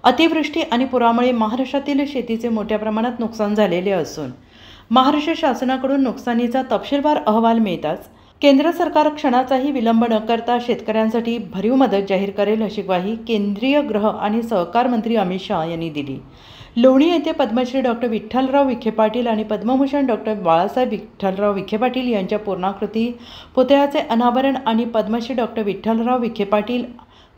अतिवृष्टी आणि पुरामुळे महाराष्ट्रातील शेतीचे मोठ्या प्रमाणात नुकसान झालेले असून महाराष्ट्र शासनाकडून नुकसानीचा तपशीलवार अहवाल मिळताच केंद्र सरकार क्षणाचाही विलंब न करता शेतकऱ्यांसाठी भरीव मदत जाहीर करेल अशी ग्वाही केंद्रीय गृह आणि सहकार मंत्री अमित शहा यांनी दिली। लोणी येथे पद्मश्री डॉक्टर विठ्ठलराव विखे पाटील आणि पद्मभूषण डॉक्टर बाळासाहेब विठ्ठलराव विखे पाटील यांच्या पूर्णाकृती पुतळ्याचे अनावरण आणि पद्मश्री डॉक्टर विठ्ठलराव विखे पाटील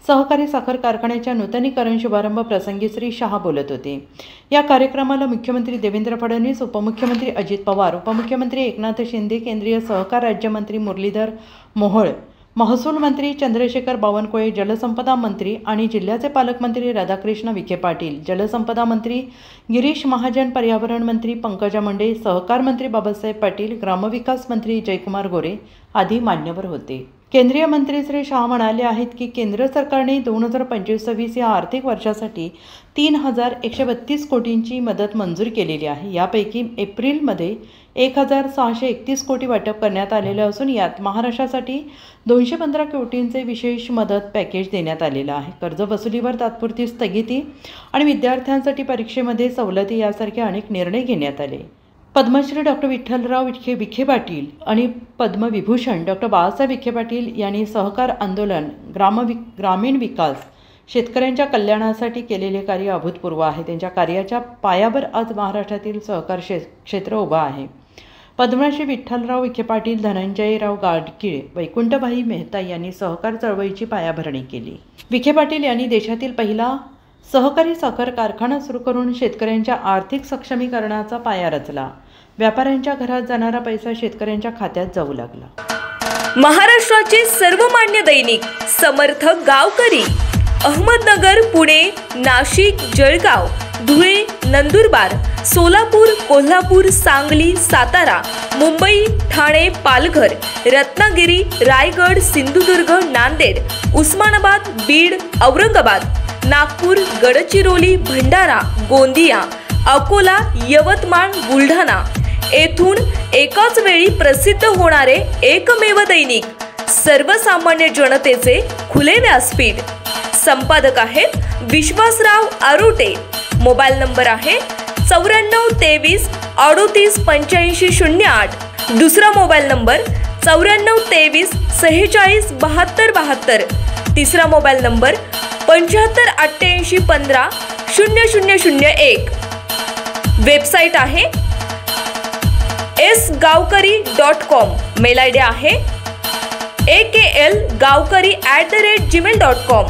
सहकारी साखर कारखान्याच्या नूतनीकरण शुभारंभ प्रसंगी श्री शहा बोलत होते। या कार्यक्रमाला मुख्यमंत्री देवेंद्र फडणवीस, उपमुख्यमंत्री अजित पवार, उपमुख्यमंत्री एकनाथ शिंदे, केंद्रीय सहकार राज्यमंत्री मुरलीधर मोहोळ, महसूल मंत्री चंद्रशेखर बावनकुळे, जलसंपदा मंत्री आणि जिल्ह्याचे पालकमंत्री राधाकृष्ण विखे पाटील, जलसंपदा मंत्री गिरीश महाजन, पर्यावरण मंत्री पंकजा मुंडे, सहकार मंत्री बाबासाहेब पाटील, ग्रामविकास मंत्री जयकुमार गोरे आदी मान्यवर होते। केंद्रीय मंत्री श्री शहा म्हणाले आहेत की केंद्र सरकारने 2025-26 या आर्थिक वर्षासाठी 3,132 कोटींची मदत मंजूर केलेली आहे। यापैकी एप्रिलमध्ये 1,631 कोटी वाटप करण्यात आलेले असून यात महाराष्ट्रासाठी 215 कोटींचे विशेष मदत पॅकेज देण्यात आलेलं आहे। कर्जवसुलीवर तात्पुरती स्थगिती आणि विद्यार्थ्यांसाठी परीक्षेमध्ये सवलती यासारखे अनेक निर्णय घेण्यात आले। पद्मश्री डॉक्टर विठ्ठलराव विखे पाटील आणि पद्मविभूषण डॉक्टर बाळासाहेब विखे पाटील यांनी सहकार आंदोलन, ग्रामीण विकास, शेतकऱ्यांच्या कल्याणासाठी केलेले कार्य अभूतपूर्व आहे। त्यांच्या कार्याच्या पायावर आज महाराष्ट्रातील सहकार क्षेत्र उभा आहे। पद्मश्री विठ्ठलराव विखे पाटील, धनंजयराव गाडगीळ, वैकुंठभाई मेहता यांनी सहकार चळवळीची पायाभरणी केली। विखे पाटील यांनी देशातील पहिला सहकारी साखर कारखाना सुरू करून शेतकऱ्यांच्या आर्थिक सक्षमीकरणाचा पाया रचला। व्यापाऱ्यांच्या घरात जाणारा पैसा शेतकऱ्यांच्या खात्यात जाऊ लागला। महाराष्ट्राचे सर्वमान्य दैनिक समर्थ गावकरी अहमदनगर, पुणे, नाशिक, जळगाव, धुळे, नंदुरबार, सोलापूर, कोल्हापूर, सांगली, सातारा, मुंबई, ठाणे, पालघर, रत्नागिरी, रायगड, सिंधुदुर्ग, नांदेड, उस्मानाबाद, बीड, औरंगाबाद, नागपूर, गडचिरोली, भंडारा, गोंदिया, अकोला, यवतमाळ, बुलढाणा येथून एकाच वेळी प्रसिद्ध होणारे एकमेव दैनिक, सर्वसामान्य जनतेचे खुले व्यासपीठ। संपादक आहेत विश्वासराव आरोटे। मोबाईल नंबर आहे 94 23 38 85 08। दुसरा मोबाईल नंबर 94 23 46 72 72। तिसरा मोबाईल नंबर 75 88 15 0001। वेबसाईट आहे sgavkari.com। मेल आयडी आहे aklgavkari@gmail.com।